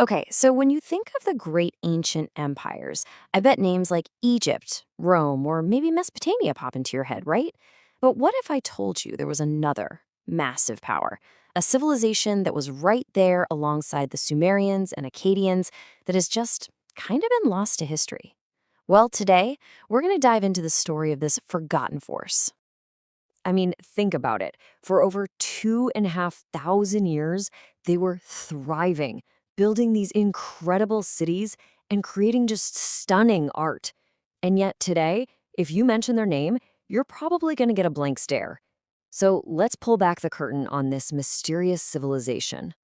Okay, so when you think of the great ancient empires, I bet names like Egypt, Rome, or maybe Mesopotamia pop into your head, right? But what if I told you there was another massive power, a civilization that was right there alongside the Sumerians and Akkadians that has just kind of been lost to history? Well, today, we're going to dive into the story of this forgotten force. I mean, think about it. For over 2,500 years, they were thriving, building these incredible cities and creating just stunning art. And yet today, if you mention their name, you're probably going to get a blank stare. So let's pull back the curtain on this mysterious civilization.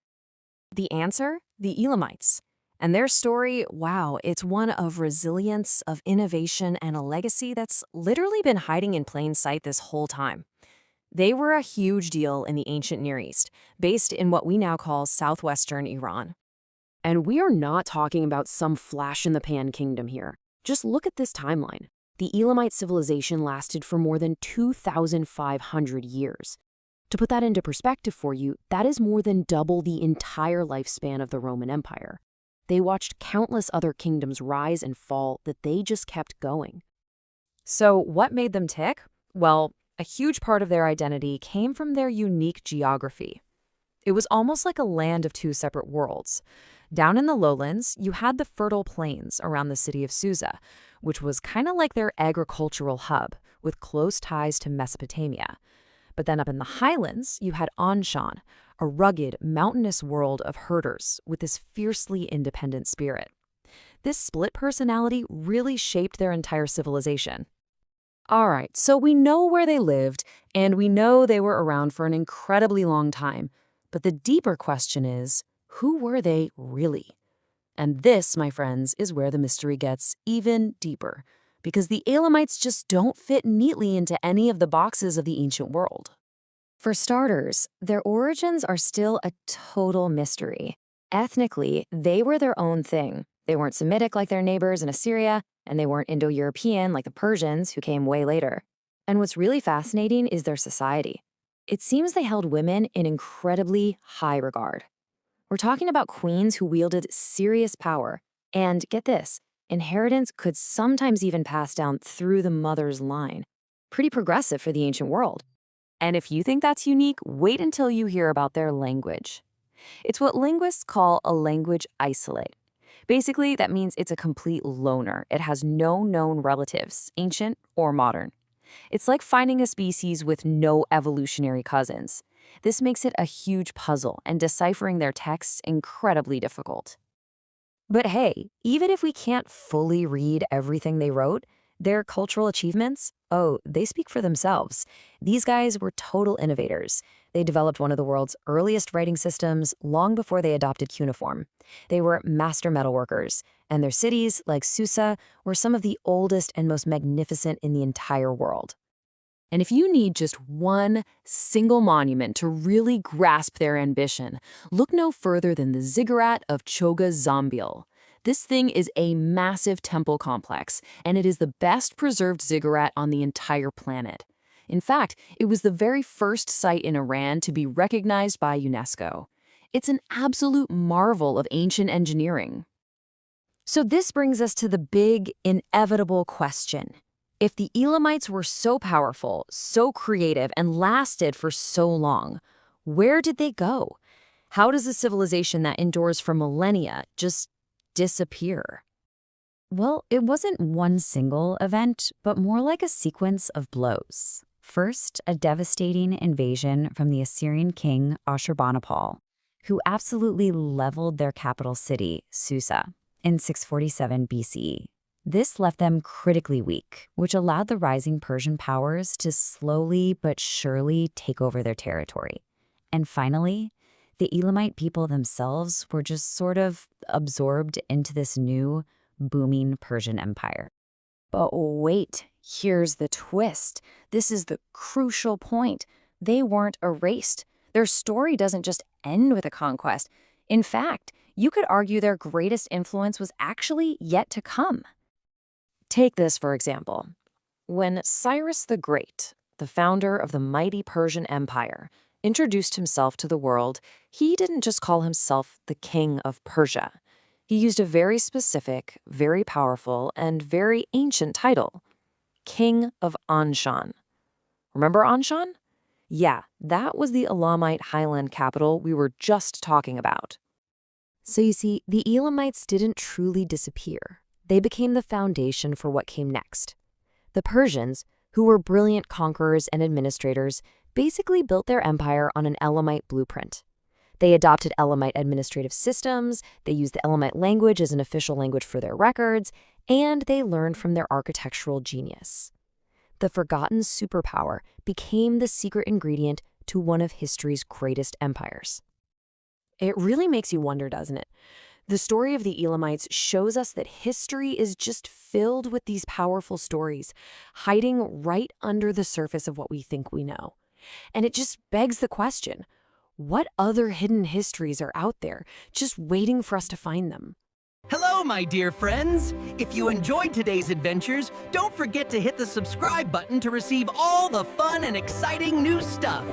The answer? The Elamites. And their story, wow, it's one of resilience, of innovation, and a legacy that's literally been hiding in plain sight this whole time. They were a huge deal in the ancient Near East, based in what we now call southwestern Iran. And we are not talking about some flash-in-the-pan kingdom here. Just look at this timeline. The Elamite civilization lasted for more than 2,500 years. To put that into perspective for you, that is more than double the entire lifespan of the Roman Empire. They watched countless other kingdoms rise and fall that they just kept going. So what made them tick? Well, a huge part of their identity came from their unique geography. It was almost like a land of two separate worlds. Down in the lowlands, you had the fertile plains around the city of Susa, which was kind of like their agricultural hub, with close ties to Mesopotamia. But then up in the highlands, you had Anshan, a rugged, mountainous world of herders with this fiercely independent spirit. This split personality really shaped their entire civilization. All right, so we know where they lived, and we know they were around for an incredibly long time. But the deeper question is, who were they really? And this, my friends, is where the mystery gets even deeper, because the Elamites just don't fit neatly into any of the boxes of the ancient world. For starters, their origins are still a total mystery. Ethnically, they were their own thing. They weren't Semitic like their neighbors in Assyria, and they weren't Indo-European like the Persians, who came way later. And what's really fascinating is their society. It seems they held women in incredibly high regard. We're talking about queens who wielded serious power. And get this, inheritance could sometimes even pass down through the mother's line. Pretty progressive for the ancient world. And if you think that's unique, wait until you hear about their language. It's what linguists call a language isolate. Basically, that means it's a complete loner. It has no known relatives, ancient or modern. It's like finding a species with no evolutionary cousins. This makes it a huge puzzle and deciphering their texts incredibly difficult. But hey, even if we can't fully read everything they wrote, their cultural achievements, oh, they speak for themselves. These guys were total innovators. They developed one of the world's earliest writing systems long before they adopted cuneiform. They were master metalworkers, and their cities, like Susa, were some of the oldest and most magnificent in the entire world. And if you need just one single monument to really grasp their ambition, look no further than the ziggurat of Choga Zambil. This thing is a massive temple complex, and it is the best preserved ziggurat on the entire planet. In fact, it was the very first site in Iran to be recognized by UNESCO. It's an absolute marvel of ancient engineering. So this brings us to the big, inevitable question. If the Elamites were so powerful, so creative, and lasted for so long, where did they go? How does a civilization that endures for millennia just disappear? Well, it wasn't one single event, but more like a sequence of blows. First, a devastating invasion from the Assyrian king Ashurbanipal, who absolutely leveled their capital city, Susa, in 647 BCE. This left them critically weak, which allowed the rising Persian powers to slowly but surely take over their territory. And finally, the Elamite people themselves were just sort of absorbed into this new, booming Persian empire. But wait, here's the twist. This is the crucial point. They weren't erased. Their story doesn't just end with a conquest. In fact, you could argue their greatest influence was actually yet to come. Take this, for example. When Cyrus the Great, the founder of the mighty Persian Empire, introduced himself to the world, he didn't just call himself the king of Persia. He used a very specific, very powerful, and very ancient title, King of Anshan. Remember Anshan? Yeah, that was the Elamite highland capital we were just talking about. So you see, the Elamites didn't truly disappear. They became the foundation for what came next. The Persians, who were brilliant conquerors and administrators, basically built their empire on an Elamite blueprint. They adopted Elamite administrative systems, they used the Elamite language as an official language for their records, and they learned from their architectural genius. The forgotten superpower became the secret ingredient to one of history's greatest empires. It really makes you wonder, doesn't it? The story of the Elamites shows us that history is just filled with these powerful stories, hiding right under the surface of what we think we know. And it just begs the question, what other hidden histories are out there, just waiting for us to find them? Hello, my dear friends! If you enjoyed today's adventures, don't forget to hit the subscribe button to receive all the fun and exciting new stuff.